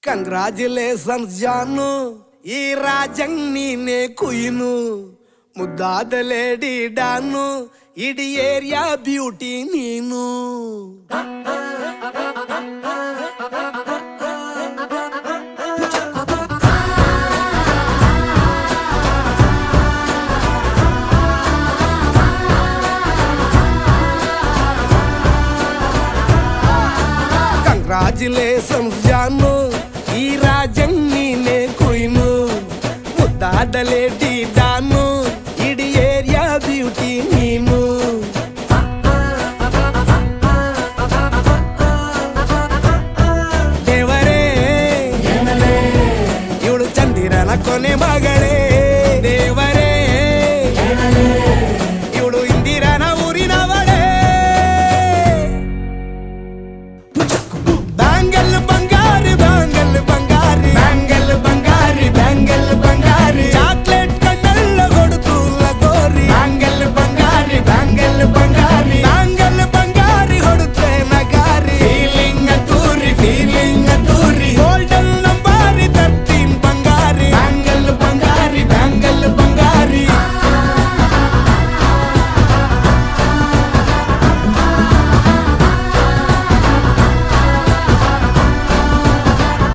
Congratulations ಜಾನು, ಈ ರಾಜಂಗ್ ನೀನೆ ಕುಯ್ನು, ಮುದ್ದಾದ ಲೇಡಿ ಡಾನು, ಇಡೀ ಏರಿಯಾ ಬ್ಯೂಟಿ ನೀನು. ಕಂಗ್ರಾಚುಲೇಷನ್ಸ್ ಜಾನು, ಈ ರಾಜಂಗ್ ನೀನೆ ಕುಯ್ನು, ಮುದ್ದಾದ ಲೇಡಿ ಡಾನು, ಇಡೀ ಏರಿಯಾ ಬ್ಯೂಟಿ ನೀನು. ದೇವರೇ ಇವಳು ಚಂದಿರನ ಕೊನೆ ಮಗಳೇ.